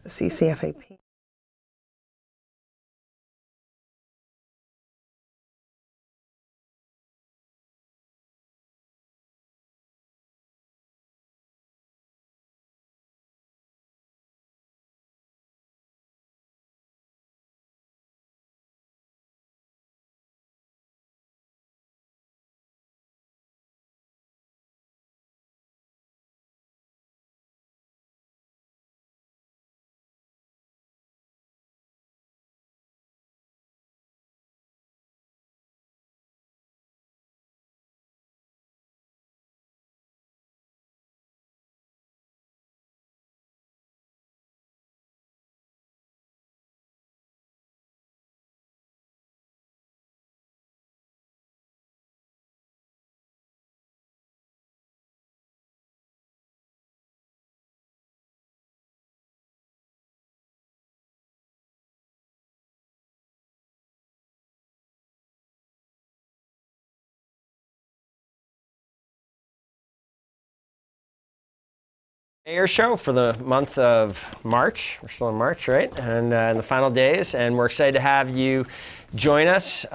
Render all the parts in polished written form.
CCFAP. Air show for the month of March. We're still in March, right? And in the final days, and we're excited to have you join us.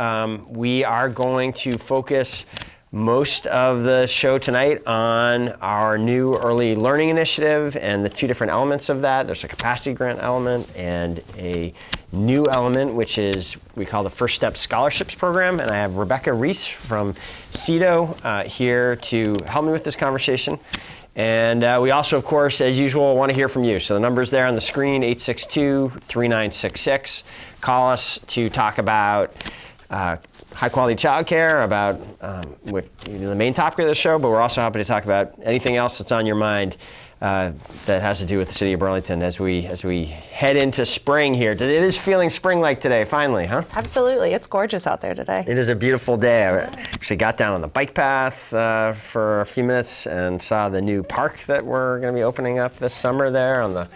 We are going to focus most of the show tonight on our new early learning initiative and the two different elements of that. There's a capacity grant element and a new element, which is we call the First Step Scholarships Program. And I have Rebecca Reese from CEDO here to help me with this conversation. And we also, of course, as usual, want to hear from you. So the number's there on the screen, 862-3966. Call us to talk about high-quality childcare, about the main topic of the show, but we're also happy to talk about anything else that's on your mind that has to do with the city of Burlington as we head into spring here. It is feeling spring-like today, finally, huh? Absolutely. It's gorgeous out there today. It is a beautiful day. I actually got down on the bike path for a few minutes and saw the new park that we're going to be opening up this summer there on the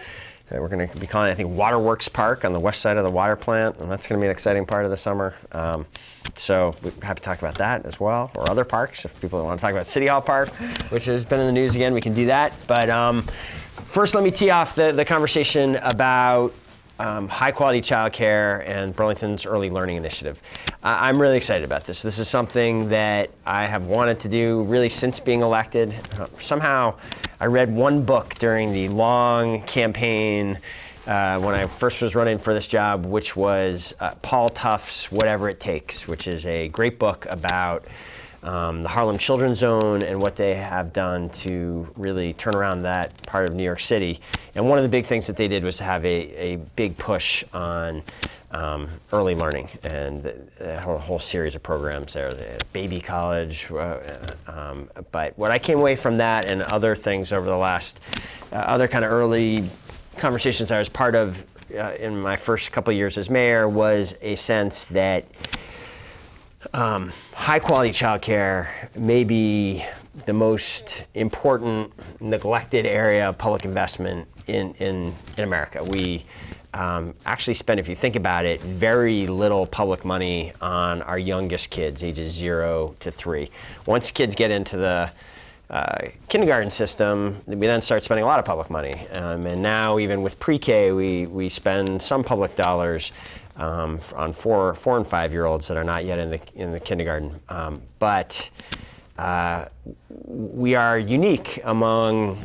we're going to be calling it, I think, Waterworks Park on the west side of the water plant, and that's going to be an exciting part of the summer. So we're happy to talk about that as well, or other parks. If people want to talk about City Hall Park, which has been in the news again, we can do that. But first, let me tee off the conversation about high-quality childcare and Burlington's Early Learning Initiative. I'm really excited about this. This is something that I have wanted to do really since being elected. Somehow, I read one book during the long campaign when I first was running for this job, which was Paul Tuff's Whatever It Takes, which is a great book about the Harlem Children's Zone and what they have done to really turn around that part of New York City. And one of the big things that they did was to have a big push on early learning and a whole series of programs there, the baby college. But what I came away from that and other things over the last, other kind of early conversations I was part of in my first couple of years as mayor was a sense that high-quality childcare may be the most important neglected area of public investment in America. We actually spend, if you think about it, very little public money on our youngest kids, ages 0 to 3. Once kids get into the kindergarten system, we then start spending a lot of public money. And now, even with pre-K, we spend some public dollars on 4 and 5-year-olds that are not yet in the kindergarten. But we are unique among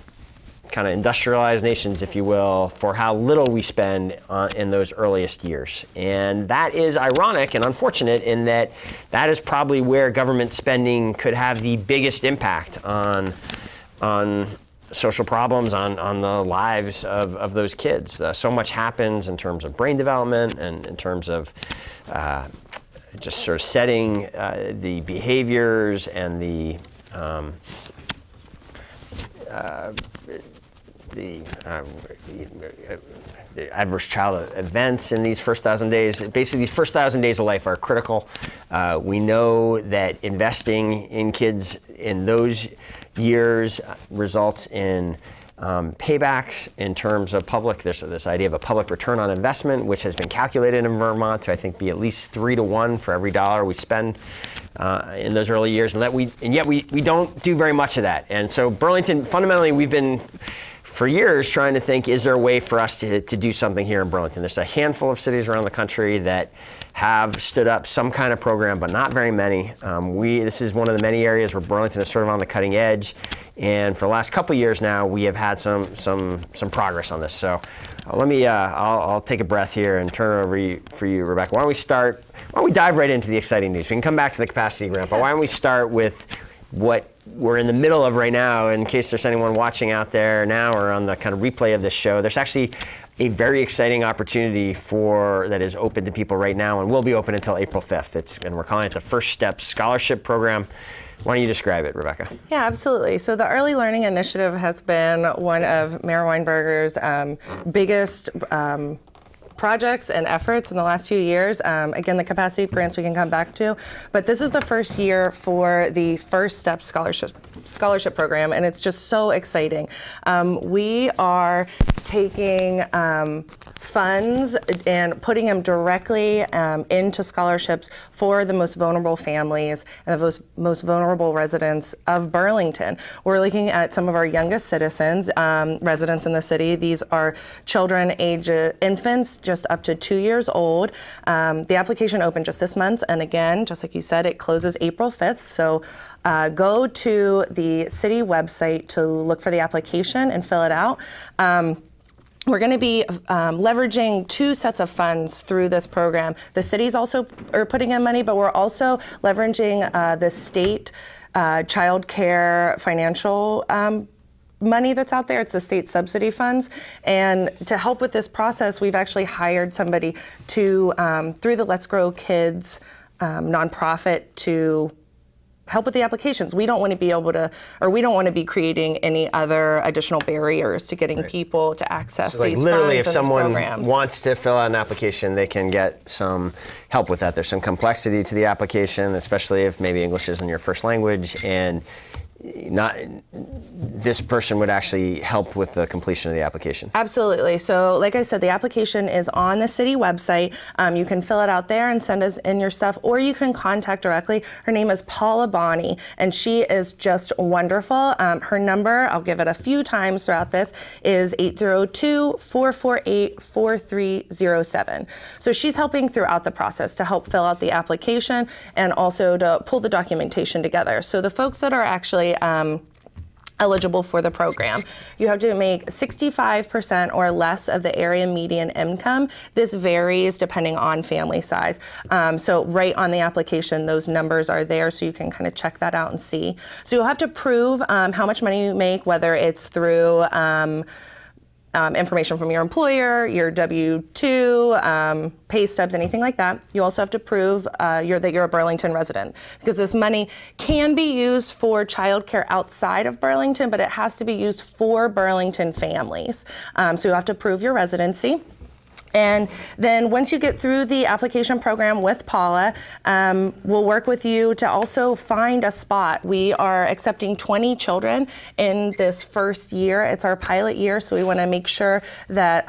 kind of industrialized nations, if you will, for how little we spend in those earliest years. And that is ironic and unfortunate in that that is probably where government spending could have the biggest impact on social problems, on the lives of those kids. So much happens in terms of brain development and in terms of just sort of setting the behaviors and the adverse child events in these first 1,000 days. Basically, these first 1,000 days of life are critical. We know that investing in kids in those years results in paybacks in terms of public. There's this idea of a public return on investment, which has been calculated in Vermont to, I think, be at least 3 to 1 for every dollar we spend in those early years, and yet we don't do very much of that. And so Burlington, fundamentally, we've been for years trying to think, is there a way for us to do something here in Burlington? There's a handful of cities around the country that have stood up some kind of program, but not very many. This is one of the many areas where Burlington is sort of on the cutting edge. And for the last couple of years now, we have had some progress on this. So I'll take a breath here and turn it over for you, Rebecca. Why don't we dive right into the exciting news? We can come back to the capacity grant, but why don't we start with what we're in the middle of right now, in case there's anyone watching out there now or on the kind of replay of this show. There's actually a very exciting opportunity that is open to people right now and will be open until April 5th. And we're calling it the First Steps Scholarship Program. Why don't you describe it, Rebecca? Yeah, absolutely. So the Early Learning Initiative has been one of Mayor Weinberger's biggest projects and efforts in the last few years. Again, the capacity grants we can come back to, but this is the first year for the First Step Scholarship Program, and it's just so exciting. We are taking funds and putting them directly into scholarships for the most vulnerable families and the most vulnerable residents of Burlington. We're looking at some of our youngest citizens, residents in the city. These are children, infants, just up to 2 years old. The application opened just this month, and again, just like you said, it closes April 5th. So go to the city website to look for the application and fill it out. We're going to be leveraging 2 sets of funds through this program. The cities also are putting in money, but we're also leveraging the state child care financial money that's out there. It's the state subsidy funds. And to help with this process, we've actually hired somebody to, through the Let's Grow Kids nonprofit, to help with the applications. We don't want to be able to, or we don't want to be creating any other additional barriers to getting people to access so, like, these literally, funds if and these someone programs. wants to fill out an application, they can get some help with that. There's some complexity to the application, especially if maybe English isn't your first language, and this person would actually help with the completion of the application. Absolutely. So like I said, the application is on the city website. You can fill it out there and send us in your stuff, or you can contact directly. Her name is Paula Bonney, and she is just wonderful. Her number, I'll give it a few times throughout this, is 802-448-4307. So she's helping throughout the process to help fill out the application and also to pull the documentation together. So the folks that are actually eligible for the program, you have to make 65% or less of the area median income. This varies depending on family size. So right on the application, those numbers are there, so you can kind of check that out and see. So you'll have to prove how much money you make, whether it's through information from your employer, your W-2, pay stubs, anything like that. You also have to prove that you're a Burlington resident, because this money can be used for childcare outside of Burlington, but it has to be used for Burlington families. So you have to prove your residency. And then once you get through the application program with Paula, we'll work with you to also find a spot. We are accepting 20 children in this first year. It's our pilot year, so we want to make sure that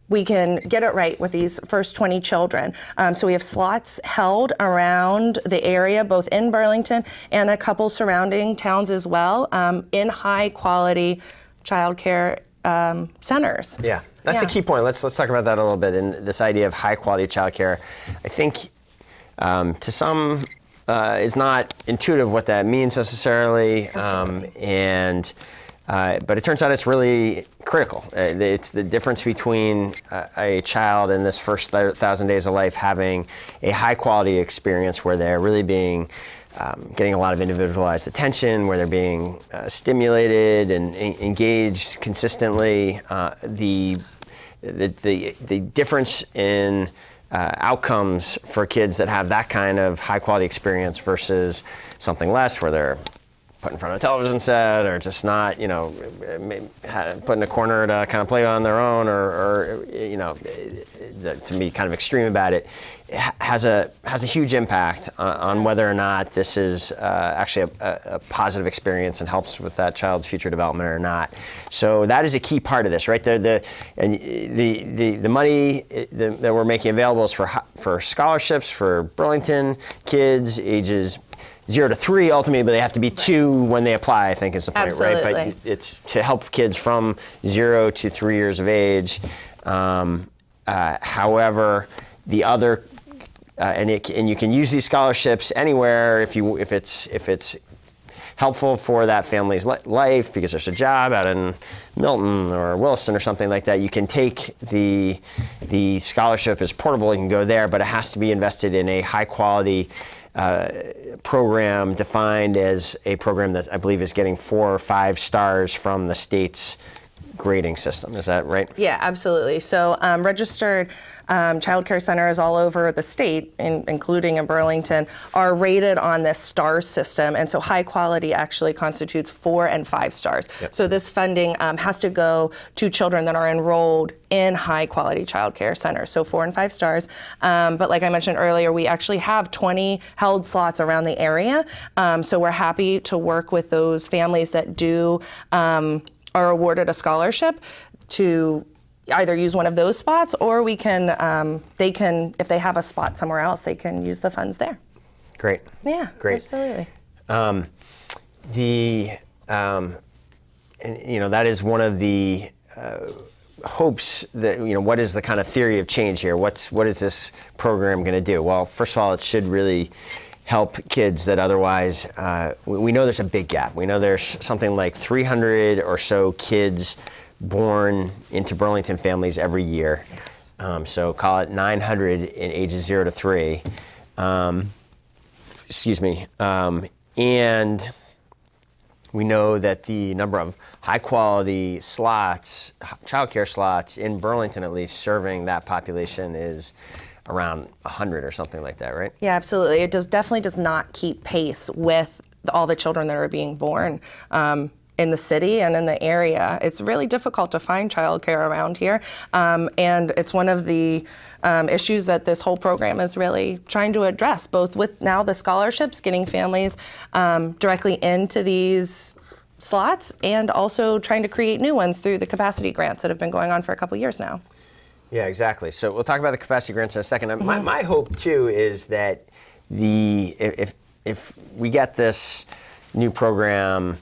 we can get it right with these first 20 children. So we have slots held around the area, both in Burlington and a couple surrounding towns as well, in high quality childcare centers. Yeah. That's a key point. Let's talk about that a little bit. And this idea of high quality childcare, I think, to some is not intuitive what that means necessarily, but it turns out it's really critical. It's the difference between a child in this first 1,000 days of life having a high quality experience where they're really being getting a lot of individualized attention, where they're being stimulated and engaged consistently. The difference in outcomes for kids that have that kind of high quality experience versus something less, where they're put in front of a television set or just not, put in a corner to kind of play on their own, or to be kind of extreme about it, has a huge impact on whether or not this is actually a positive experience and helps with that child's future development or not. So that is a key part of this, right? The money that we're making available is for scholarships for Burlington kids ages 0 to 3 ultimately, but they have to be 2 when they apply, I think is the point, Absolutely. right? But it's to help kids from 0 to 3 years of age. However, the other, and you can use these scholarships anywhere if it's helpful for that family's life because there's a job out in Milton or Williston or something like that. You can take the scholarship as portable. You can go there, but it has to be invested in a high quality program defined as a program that I believe is getting 4 or 5 stars from the state's grading system. Is that right? Yeah, absolutely. So registered child care centers all over the state, including in Burlington, are rated on this STAR system. And so high quality actually constitutes 4 and 5 stars. Yep. So this funding has to go to children that are enrolled in high quality child care centers. So 4 and 5 stars. But like I mentioned earlier, we actually have 20 held slots around the area. So we're happy to work with those families that are awarded a scholarship to either use one of those spots, or they can, if they have a spot somewhere else, they can use the funds there. Great. Yeah, great. Absolutely. And that is one of the hopes that, what is the kind of theory of change here? What is this program going to do? Well, first of all, it should really help kids that otherwise, we know there's a big gap. We know there's something like 300 or so kids born into Burlington families every year. Yes. So call it 900 in ages 0 to 3. And we know that the number of high quality slots, childcare slots in Burlington at least, serving that population is around 100 or something like that, right? Yeah, absolutely. It definitely does not keep pace with all the children that are being born in the city and in the area. It's really difficult to find childcare around here, and it's one of the issues that this whole program is really trying to address, both with now the scholarships, getting families directly into these slots, and also trying to create new ones through the capacity grants that have been going on for a couple years now. Yeah, exactly. So we'll talk about the capacity grants in a second. Mm-hmm. My hope too is that if we get this new program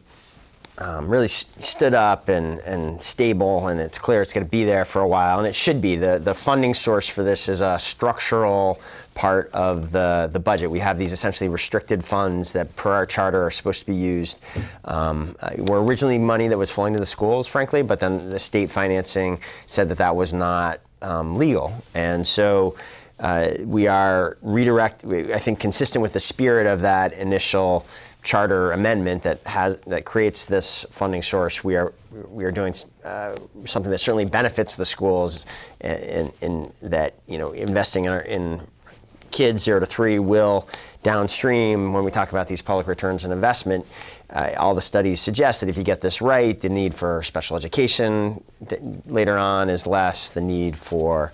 really stood up and stable, and it's clear it's going to be there for a while, and it should be. The funding source for this is a structural part of the budget. We have these essentially restricted funds that per our charter are supposed to be used. Were originally money that was flowing to the schools, frankly, but then the state financing said that was not legal. And so we are I think consistent with the spirit of that initial charter amendment that creates this funding source. We are doing something that certainly benefits the schools in that investing in kids 0 to 3 will downstream, when we talk about these public returns on investment, all the studies suggest that if you get this right, the need for special education later on is less, the need for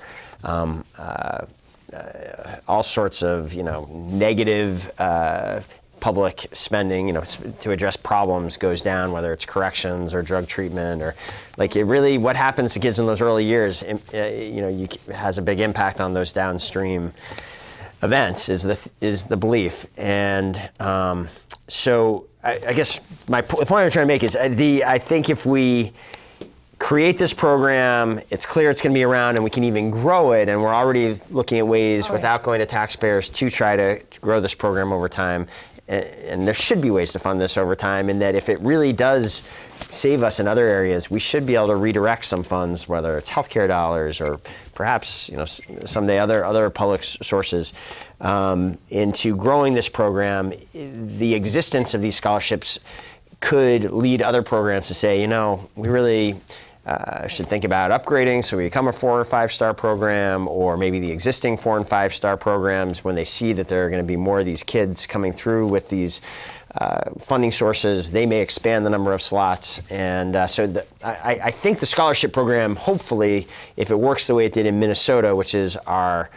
all sorts of negative public spending, to address problems goes down, whether it's corrections or drug treatment, or what happens to kids in those early years, has a big impact on those downstream events, is the belief. And so I guess the point I'm trying to make is I think if we create this program, it's clear it's going to be around, and we can even grow it, and we're already looking at ways without going to taxpayers to try to grow this program over time. And there should be ways to fund this over time, and that if it really does save us in other areas, we should be able to redirect some funds, whether it's healthcare dollars or perhaps someday other public sources, into growing this program. The existence of these scholarships could lead other programs to say, we really should think about upgrading so we become a 4 or 5 star program, or maybe the existing 4 and 5 star programs, when they see that there are going to be more of these kids coming through with these funding sources, they may expand the number of slots. And I think the scholarship program, hopefully, if it works the way it did in Minnesota, which is our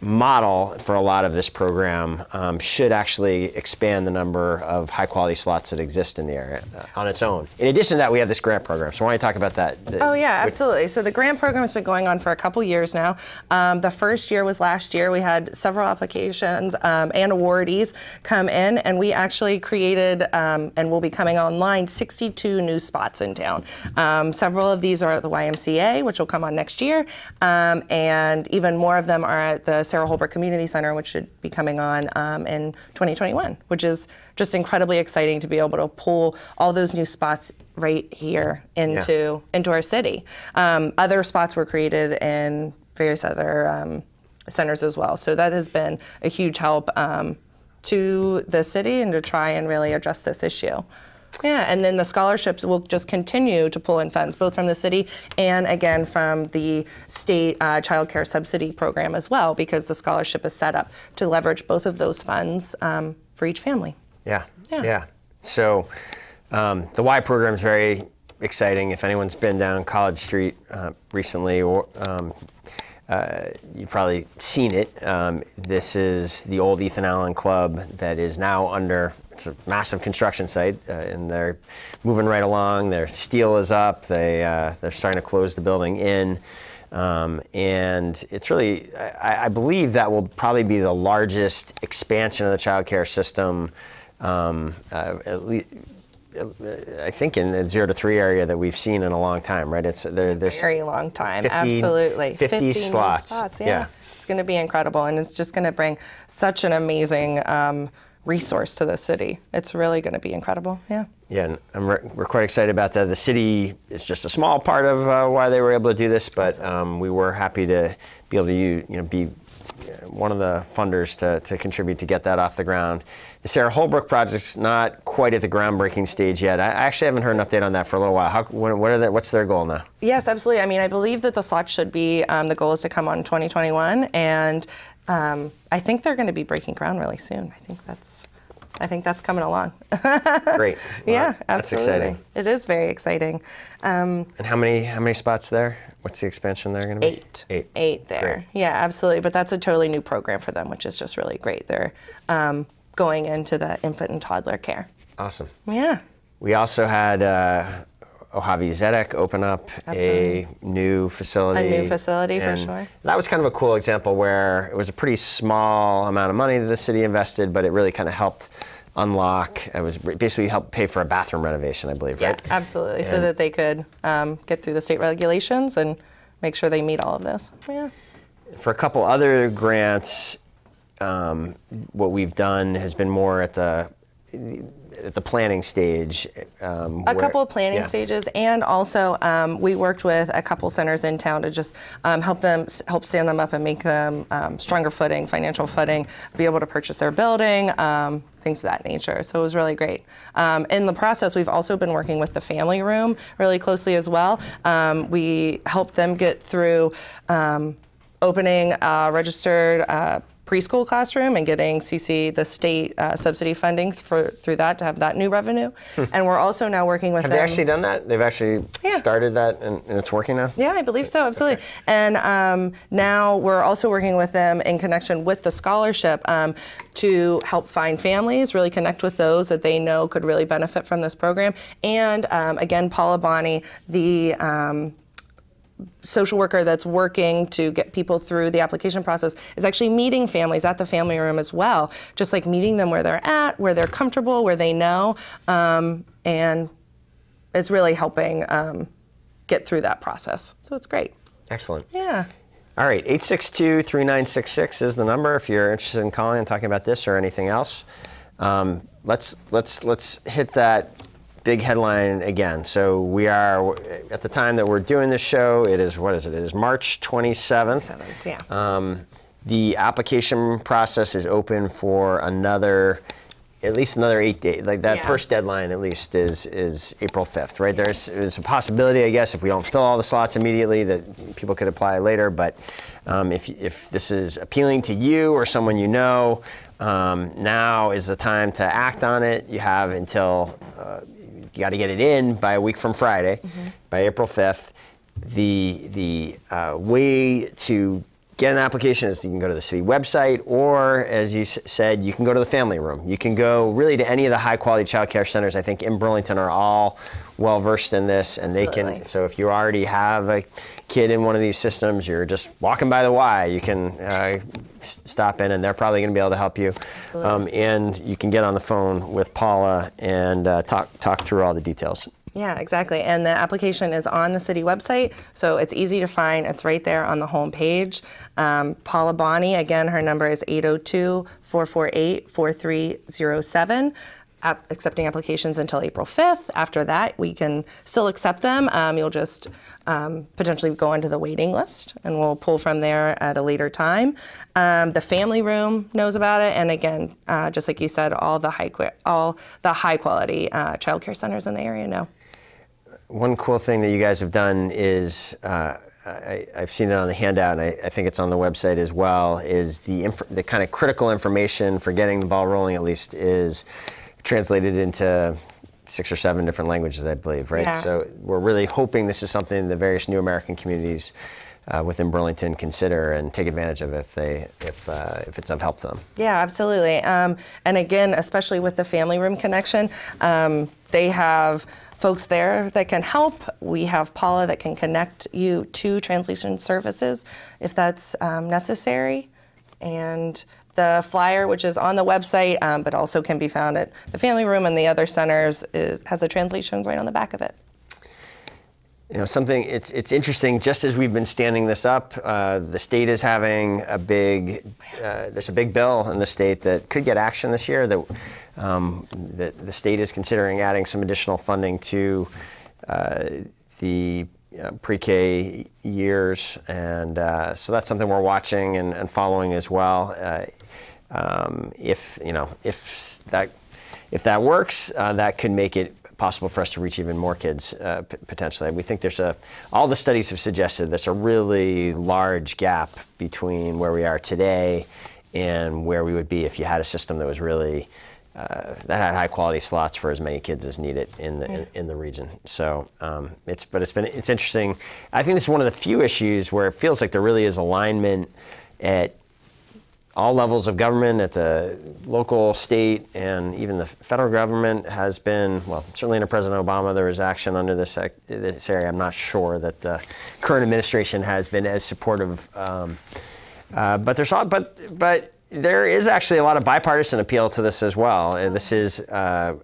model for a lot of this program should actually expand the number of high-quality slots that exist in the area on its own. In addition to that, we have this grant program. So why don't you talk about that? Oh, yeah, absolutely. So the grant program has been going on for a couple years now. The first year was last year. We had several applications and awardees come in, and we actually created, and will be coming online, 62 new spots in town. Several of these are at the YMCA, which will come on next year, and even more of them are at the Sarah Holbrook Community Center, which should be coming on in 2021, which is just incredibly exciting to be able to pull all those new spots right here into our city. Other spots were created in various other centers as well. So that has been a huge help to the city and to try and really address this issue. Yeah, and then the scholarships will just continue to pull in funds, both from the city and, again, from the state child care subsidy program as well, because the scholarship is set up to leverage both of those funds for each family. Yeah. So the Y program is very exciting. If anyone's been down College Street recently, or you've probably seen it. This is the old Ethan Allen Club that is now under, it's a massive construction site, and they're moving right along. Their steel is up. They're starting to close the building in. And it's really, I believe that will probably be the largest expansion of the child care system, at least, I think in the 0 to 3 area that we've seen in a long time, right? There's very long time, 50, absolutely. 50 slots. Yeah. It's going to be incredible, and it's just going to bring such an amazing resource to the city. It's really going to be incredible. Yeah. Yeah, and we're quite excited about that. The city is just a small part of why they were able to do this, but we were happy to be able to be one of the funders to contribute to get that off the ground. The Sarah Holbrook project's not quite at the groundbreaking stage yet. I actually haven't heard an update on that for a little while. What's their goal now? Yes, absolutely. I mean, I believe that the slots should be, the goal is to come on in 2021, and I think they're going to be breaking ground really soon. I think that's coming along. Great. Well, yeah, absolutely. That's exciting. It is very exciting. And how many spots there? What's the expansion there going to be? 8. 8 there. Great. Yeah, absolutely. But that's a totally new program for them, which is just really great. They're going into the infant and toddler care. Awesome. Yeah. We also had Ohavi Zedek open up a new facility. A new facility, for sure. That was kind of a cool example where it was a pretty small amount of money that the city invested, but it really kind of helped unlock. It was basically helped pay for a bathroom renovation, I believe, right? Yeah, absolutely. So that they could get through the state regulations and make sure they meet all of this. Yeah. For a couple other grants, what we've done has been more at the planning stage. A couple of planning stages, and also we worked with a couple centers in town to just help stand them up and make them stronger footing, financial footing, be able to purchase their building, things of that nature. So it was really great. In the process, we've also been working with the family room really closely as well. We helped them get through opening registered preschool classroom and getting the state subsidy funding through that to have that new revenue. And we're also now working with them. Have they actually done that? They've actually started that and it's working now? Yeah, I believe so, absolutely. Okay. And now we're also working with them in connection with the scholarship to help find families, really connect with those that they know could really benefit from this program. And again, Paula Bonney, the social worker that's working to get people through the application process, is actually meeting families at the family room as well, just like meeting them where they're at, where they're comfortable, where they know, and it's really helping get through that process. So it's great. Excellent. Yeah. All right, 862-3966 is the number if you're interested in calling and talking about this or anything else. Let's hit that big headline again. So we are, at the time that we're doing this show, it is, what is it? It is March 27th. Yeah. The application process is open for at least another 8 days. Like that first deadline at least is April 5th, right? There's a possibility, I guess, if we don't fill all the slots immediately, that people could apply later. But if this is appealing to you or someone you know, now is the time to act on it. You have until you got to get it in by a week from Friday, by April 5th. The way to get an application, you can go to the city website, or as you said, you can go to the family room. You can go really to any of the high quality child care centers. I think in Burlington are all well versed in this, and Absolutely. they can, so if you already have a kid in one of these systems, you're just walking by the Y, you can stop in and they're probably going to be able to help you. And you can get on the phone with Paula and talk through all the details. Yeah, exactly. And the application is on the city website, so it's easy to find. It's right there on the home page. Paula Bonney, again, her number is 802-448-4307. Accepting applications until April 5th. After that, we can still accept them. You'll just potentially go onto the waiting list, and we'll pull from there at a later time. The family room knows about it, and again, just like you said, all the high quality child care centers in the area know. One cool thing that you guys have done is, I've seen it on the handout, and I think it's on the website as well, is the kind of critical information for getting the ball rolling, at least, is translated into 6 or 7 different languages, I believe, right? Yeah. So we're really hoping this is something the various new American communities within Burlington consider and take advantage of if it's of help to them. Yeah, absolutely. And again, especially with the family room connection, they have folks there that can help. We have Paula that can connect you to translation services if that's necessary. And the flyer, which is on the website, but also can be found at the family room and the other centers, has the translations right on the back of it. You know, something, it's interesting, just as we've been standing this up, the state is having a big, there's a big bill in the state that could get action this year, that the state is considering adding some additional funding to the pre-K years, and so that's something we're watching and following as well. If that works, that could make it possible for us to reach even more kids potentially. We think all the studies have suggested there's a really large gap between where we are today and where we would be if you had a system that was really that had high quality slots for as many kids as needed in the region. So it's interesting. I think this is one of the few issues where it feels like there really is alignment at all levels of government, at the local, state, and even the federal government has been, well, certainly under President Obama there was action under this area. I'm not sure that the current administration has been as supportive, but there is actually a lot of bipartisan appeal to this as well. This is, and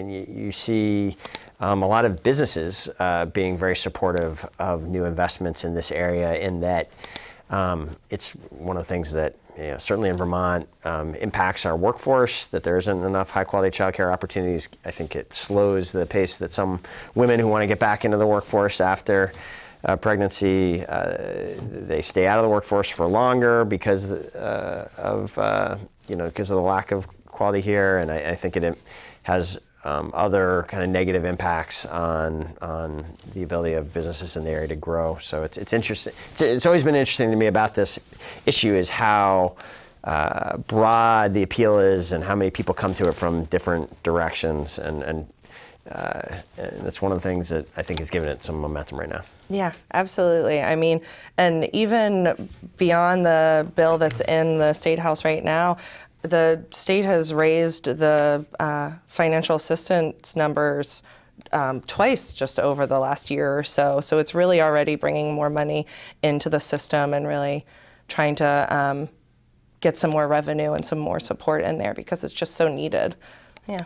you see a lot of businesses being very supportive of new investments in this area, in that it's one of the things that, certainly in Vermont, impacts our workforce, that there isn't enough high-quality childcare opportunities. I think it slows the pace that some women who want to get back into the workforce after pregnancy, they stay out of the workforce for longer because of the lack of quality here, and I think it has other kind of negative impacts on the ability of businesses in the area to grow. So it's interesting. It's always been interesting to me about this issue is how broad the appeal is and how many people come to it from different directions, and that's one of the things that I think has given it some momentum right now. Yeah, absolutely. I mean, and even beyond the bill that's in the State House right now, the state has raised the financial assistance numbers twice just over the last year or so. So it's really already bringing more money into the system and really trying to get some more revenue and some more support in there because it's just so needed. Yeah.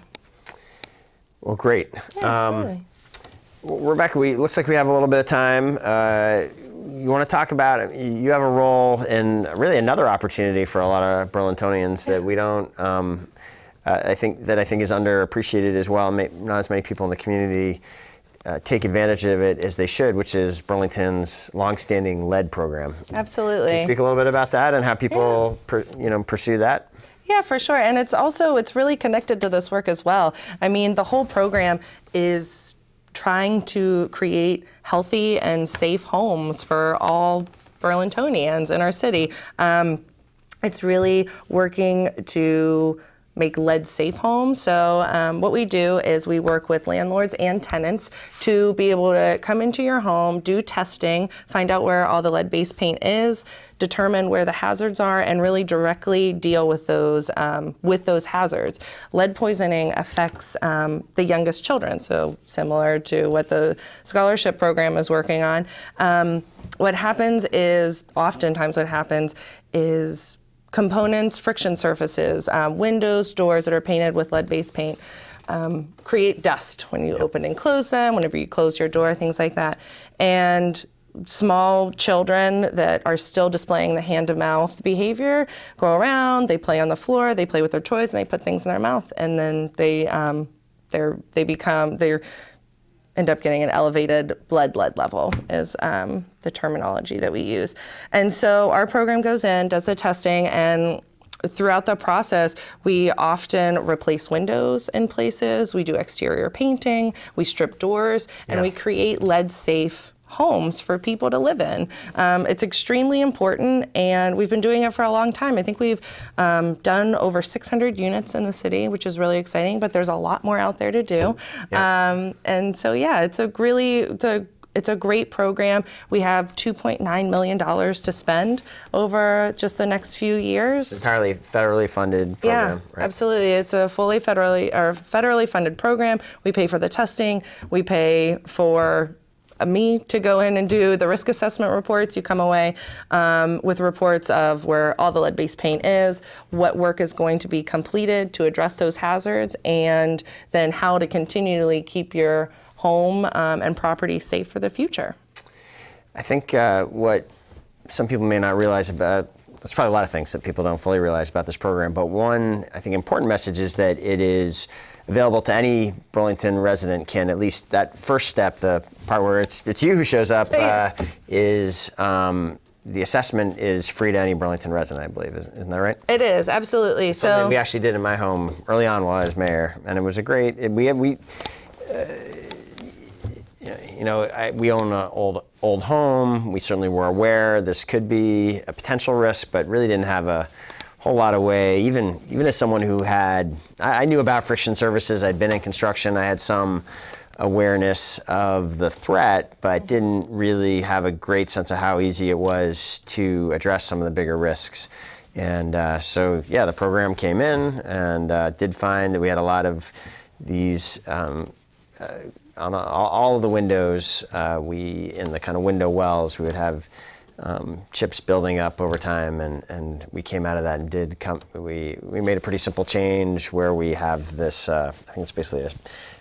Well, great. Yeah, absolutely. Rebecca, looks like we have a little bit of time. You want to talk about, you have a role in really another opportunity for a lot of Burlingtonians that we don't, I think is underappreciated as well. Not as many people in the community take advantage of it as they should, which is Burlington's longstanding lead program. Absolutely. Can you speak a little bit about that and how people pursue that? Yeah, for sure. And it's really connected to this work as well. I mean, the whole program is trying to create healthy and safe homes for all Burlingtonians in our city. It's really working to make lead-safe homes. So what we do is we work with landlords and tenants to be able to come into your home, do testing, find out where all the lead-based paint is, determine where the hazards are, and really directly deal with those hazards. Lead poisoning affects the youngest children, so similar to what the scholarship program is working on. Oftentimes what happens is components, friction surfaces, windows, doors that are painted with lead-based paint create dust when you open and close them, whenever you close your door, things like that. And small children that are still displaying the hand-to-mouth behavior go around, they play on the floor, they play with their toys, and they put things in their mouth, and then they end up getting an elevated blood lead level is the terminology that we use. And so our program goes in, does the testing, and throughout the process, we often replace windows in places, we do exterior painting, we strip doors, and we create lead-safe homes for people to live in. It's extremely important, and we've been doing it for a long time. I think we've done over 600 units in the city, which is really exciting, but there's a lot more out there to do. And so, yeah, it's a great program. We have $2.9 million to spend over just the next few years. It's entirely federally funded program, right? Absolutely. It's a fully federally funded program. We pay for the testing. We pay for me to go in and do the risk assessment reports. You come away with reports of where all the lead-based paint is, what work is going to be completed to address those hazards, and then how to continually keep your home and property safe for the future. I think what some people may not realize about, there's probably a lot of things that people don't fully realize about this program, but one, I think, important message is that it is available to any Burlington resident can, at least that first step, the part where it's you who shows up, is the assessment is free to any Burlington resident, I believe. Isn't that right? It is, absolutely. Something we actually did in my home early on while I was mayor, and it was a great, we own an old home. We certainly were aware this could be a potential risk, but really didn't have a whole lot of way. Even as someone who I knew about friction surfaces. I'd been in construction. I had some awareness of the threat, but didn't really have a great sense of how easy it was to address some of the bigger risks. And so, yeah, the program came in and did find that we had a lot of these. On all of the windows, in the kind of window wells, we would have chips building up over time, and we came out of that and we made a pretty simple change where we have this, I think it's basically a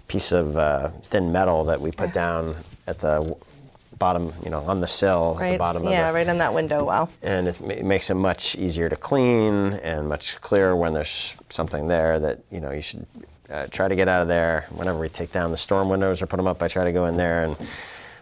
piece of thin metal that we put down at the bottom, on the sill, at the bottom of right in that window well. And it makes it much easier to clean and much clearer when there's something there that, you should try to get out of there. Whenever we take down the storm windows or put them up, I try to go in there, and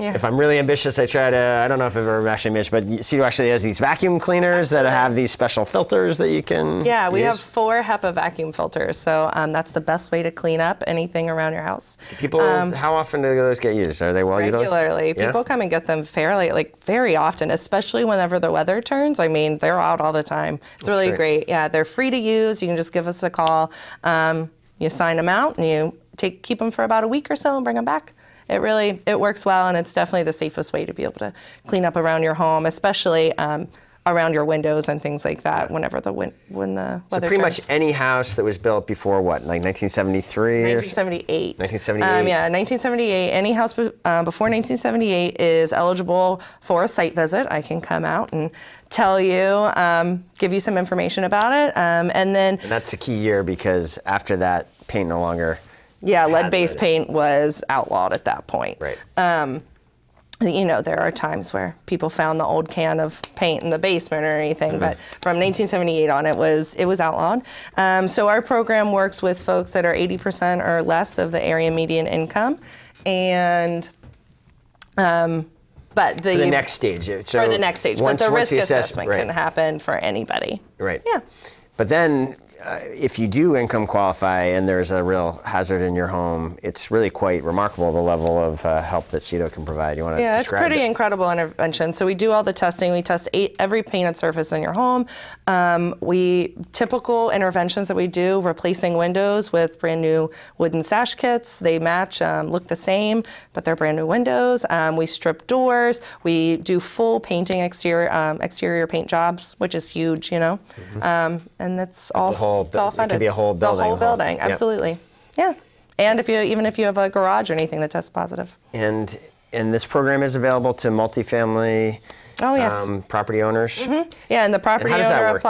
if I'm really ambitious, I try to, I don't know if I've ever actually ambitious, but CEDO actually has these vacuum cleaners that have these special filters that you can we have 4 HEPA vacuum filters, so that's the best way to clean up anything around your house. People, how often do those get used? Are they well used? Regularly. People come and get them very often, especially whenever the weather turns. I mean, they're out all the time. It's really great. Yeah, they're free to use. You can just give us a call. You sign them out, and you keep them for about a week or so and bring them back. It works well, and it's definitely the safest way to be able to clean up around your home, especially around your windows and things like that whenever when the weather So pretty turns. much any house that was built before what, like 1973? 1978. 1978. 1978. Any house before 1978 is eligible for a site visit. I can come out and tell you, give you some information about it, and that's a key year because after that, paint no longer. Yeah, lead-based paint was outlawed at that point. Right. There are times where people found the old can of paint in the basement or anything, but from 1978 on, it was outlawed. So our program works with folks that are 80% or less of the area median income, and but for the next stage. But the risk assessment can happen for anybody. Right. Yeah. But then if you do income qualify and there's a real hazard in your home, it's really quite remarkable the level of help that CEDO can provide. You want to describe it's pretty incredible intervention. So we do all the testing. We test every painted surface in your home. Typical interventions that we do, replacing windows with brand new wooden sash kits. They match, look the same, but they're brand new windows. We strip doors. We do full painting exterior paint jobs, which is huge, you know. And that's all. It's all funded. It could be a whole building. The whole building, absolutely. Yeah. And even if you have a garage or anything that tests positive. And this program is available to multifamily property owners. Yeah, and the property owner applies. How does that work?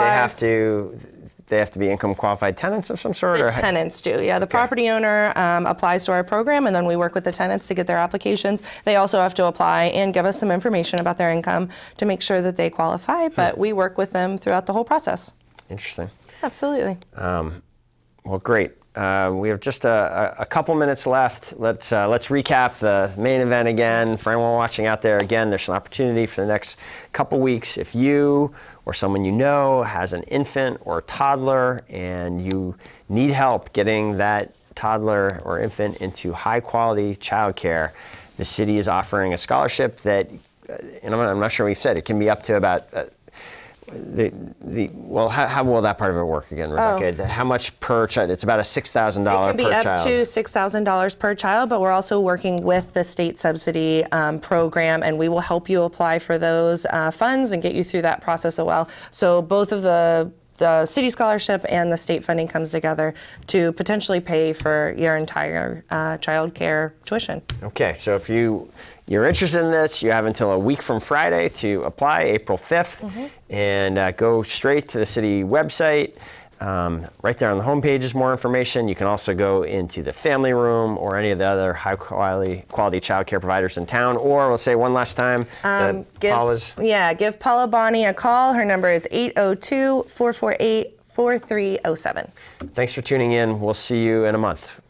They have to be income qualified tenants of some sort? The tenants do, yeah. The property owner applies to our program, and then we work with the tenants to get their applications. They also have to apply and give us some information about their income to make sure that they qualify, but we work with them throughout the whole process. Interesting. Absolutely. Well, great. We have just a couple minutes left. Let's recap the main event again. For anyone watching out there, again, there's an opportunity for the next couple weeks. If you or someone you know has an infant or toddler and you need help getting that toddler or infant into high-quality childcare, the city is offering a scholarship that, and I'm not sure we've said, it can be up to about how will that part of it work again, Rebecca? How much per child? It's about a $6,000 per child. It can be up to $6,000 per child, but we're also working with the state subsidy program, and we will help you apply for those funds and get you through that process as well. So both of the city scholarship and the state funding comes together to potentially pay for your entire child care tuition. Okay, so if you're interested in this, you have until a week from Friday to apply, April 5th, and go straight to the city website. Right there on the homepage is more information. You can also go into the family room or any of the other high quality child care providers in town. Or we'll say one last time, give Paula Bonney a call. Her number is 802-448-4307. Thanks for tuning in. We'll see you in a month.